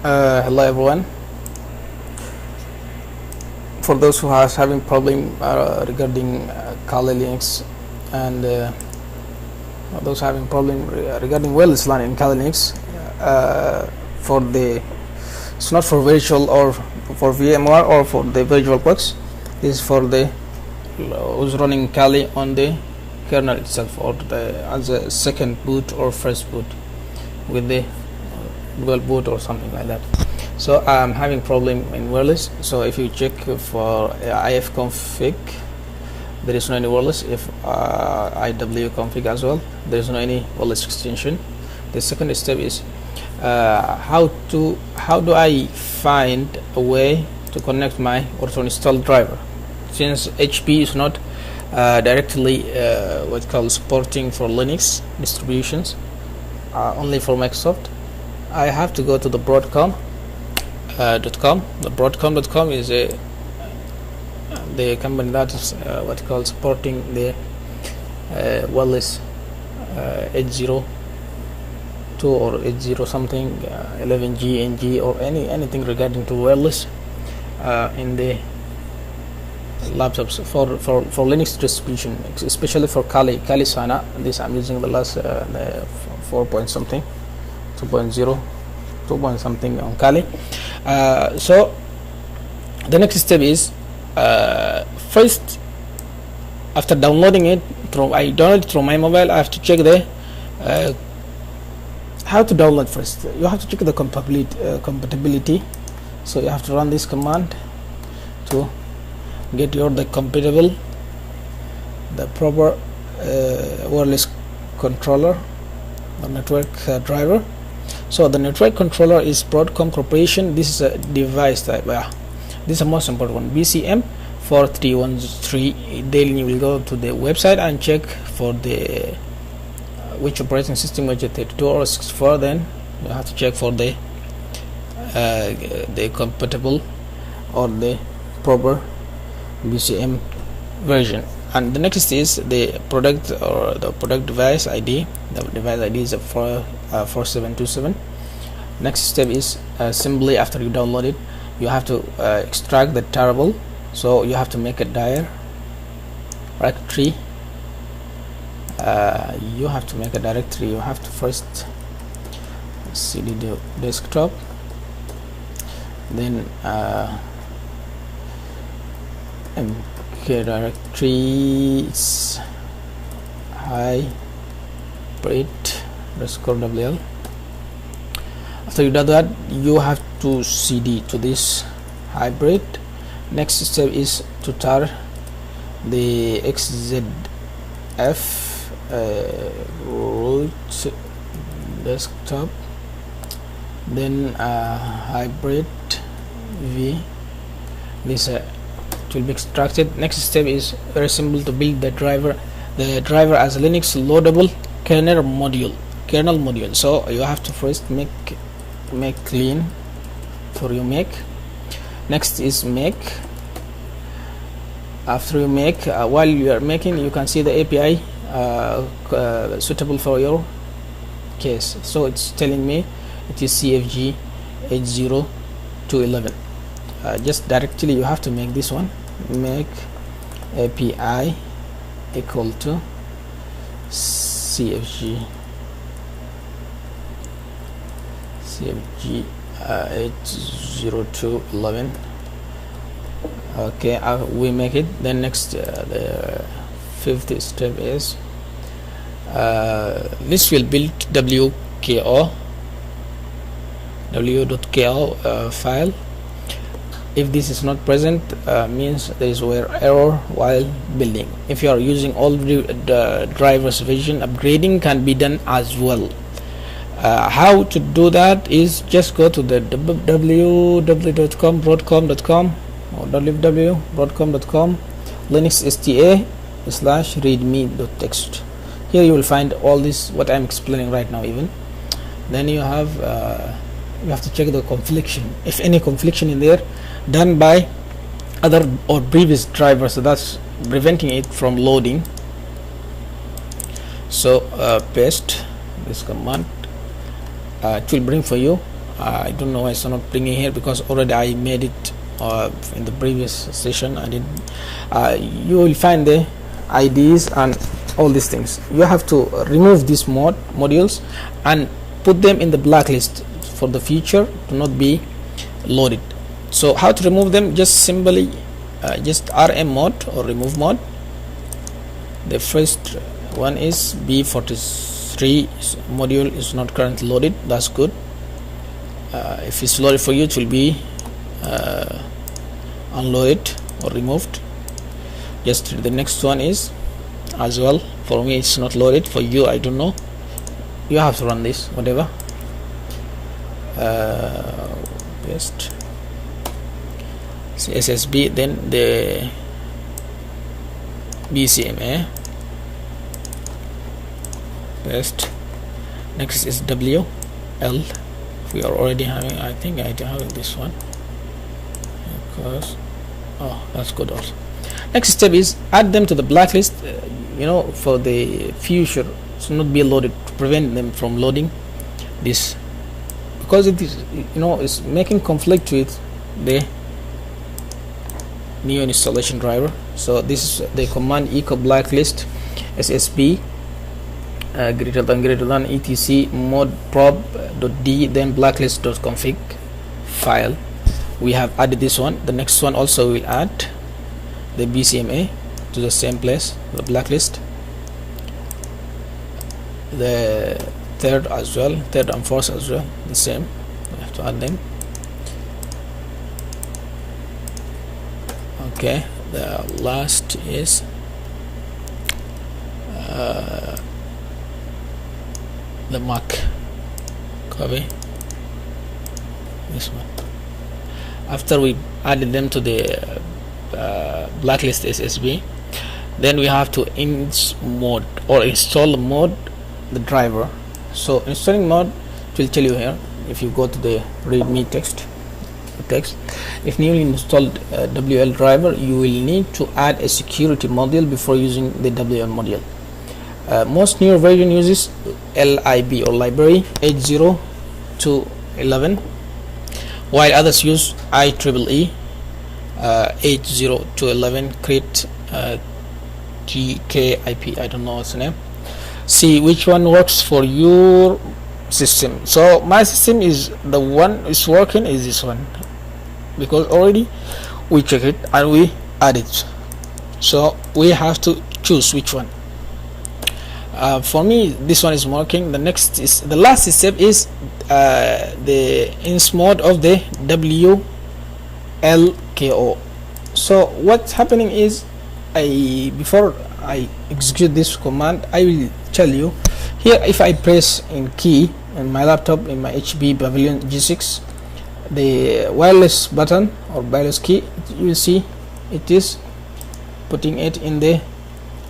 Hello everyone. For those who are having problem regarding Kali Linux, and those having problem regarding wireless LAN in Kali Linux, for the it's not for virtual or for VMware or for the virtual box. This is for the who's running Kali on the kernel itself, or as a second boot or first boot with the dual boot or something like that. So I'm having problem in wireless. So if you check for ifconfig, there is no any wireless. If iwconfig as well, there is no any wireless extension. The second step is how do I find a way to connect my or to install driver, since HP is not directly what called supporting for Linux distributions, only for Microsoft. I have to go to the Broadcom.com. The Broadcom.com is the company that is what called supporting the wireless 802 or 80 something 11G, NG, or anything regarding to wireless in the laptops for Linux distribution, especially for Kali Sana. This I'm using the last 4 point something, 2.0, 2 point something on Kali. So the next step is first, after downloading it I download it from my mobile. I have to check the how to download. First you have to check the compatibility. So you have to run this command to get the compatible, the proper wireless controller or network driver. So the network controller is Broadcom Corporation. This is a device type. This is the most important one, BCM 4313. Daily you will go to the website and check for the which operating system, which is 32 or 64. Then you have to check for the compatible or the proper BCM version. And the next is the product or the product device ID. The device ID is a 4727. Next step is simply after you download it, you have to extract the tarball. So you have to make a directory. You have to make a directory. You have to first cd the desktop, then okay, directory is hybrid_wl. After you do that, you have to cd to this hybrid. Next step is to tar the xzf root desktop, then hybrid v. This will be extracted. Next step is very simple, to build the driver as a Linux loadable kernel module. So you have to first make clean for your Mac. Next is make. After you make, while you are making, you can see the API suitable for your case. So it's telling me it is CFG 80211. Just directly you have to make this one, make API equal to CFG 80211. Okay, we make it. Then next the fifth step is this will build w.ko file. If this is not present, means there is error while building. If you are using all the drivers version, upgrading can be done as well. How to do that is just go to the www.broadcom.com or www.broadcom.com linux/sta/readme.txt. Here you will find all this what I'm explaining right now. Even then you have to check the confliction. If any confliction in there done by other or previous drivers, so that's preventing it from loading. So paste this command. It will bring for you I don't know why it's not bringing here, because already I made it in the previous session. I did. You will find the IDs and all these things. You have to remove these modules and put them in the blacklist for the future to not be loaded. So how to remove them? Just simply just rm mod or remove mod. The first one is B43 module is not currently loaded. That's good. If it's loaded for you, it will be unloaded or removed. Just the next one is as well. For me it's not loaded. For you, I don't know. You have to run this, whatever. Best SSB, then the BCMA. Best. Next is WL. We are already having, I think I have this one, because that's good also. Next step is add them to the blacklist, for the future, so not be loaded, to prevent them from loading this, because it is, it's making conflict with the new installation driver. So this is the command echo blacklist SSB greater than etc mod prob.d, then blacklist.config file. We have added this one. The next one also will add the BCMA to the same place, the blacklist. The third as well, third and fourth as well, the same. We have to add them. Okay, the last is the Mac. Copy this one. After we added them to the blacklist SSB, then we have to install the driver. So installing mod, it will tell you here. If you go to the readme text, if newly installed WL driver, you will need to add a security module before using the WL module. Most newer version uses LIB or library 80 to 11, while others use IEEE 80 to 11 create GKIP. I don't know what's the name. See which one works for your system. So my system is the one is working is this one, because already we check it and we add it. So we have to choose which one. For me, this one is working. The last step is the ins mode of the WLKO. So what's happening is, before I execute this command, I will tell you here. If I press in key in my laptop, in my HP Pavilion G6, the wireless button or wireless key, you will see it is putting it in the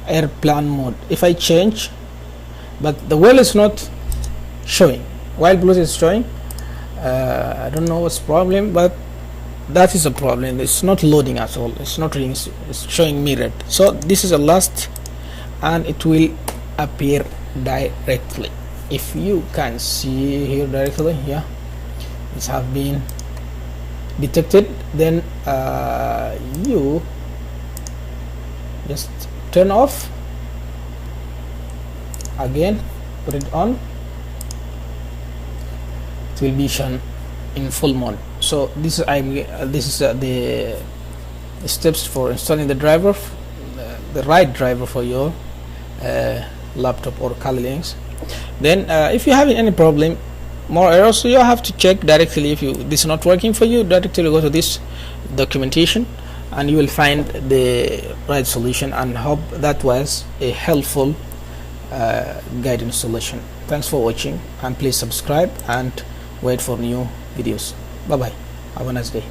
airplane mode. If I change, but the wheel is not showing while Bluetooth is showing, I don't know what's the problem, but that is a problem. It's not loading at all. It's not reading, it's showing me red. So this is a last, and it will appear directly. If you can see here directly, yeah, it's have been detected. Then you just turn off again, put it on, it will be shown in full mode. So this is the steps for installing the driver, the right driver for your laptop or Kali Linux. Then if you're having any problem, more errors, so you have to check directly. If this is not working for you, directly go to this documentation and you will find the right solution, and hope that was a helpful guidance solution. Thanks for watching, and please subscribe and wait for new videos. Bye bye. Have a nice day.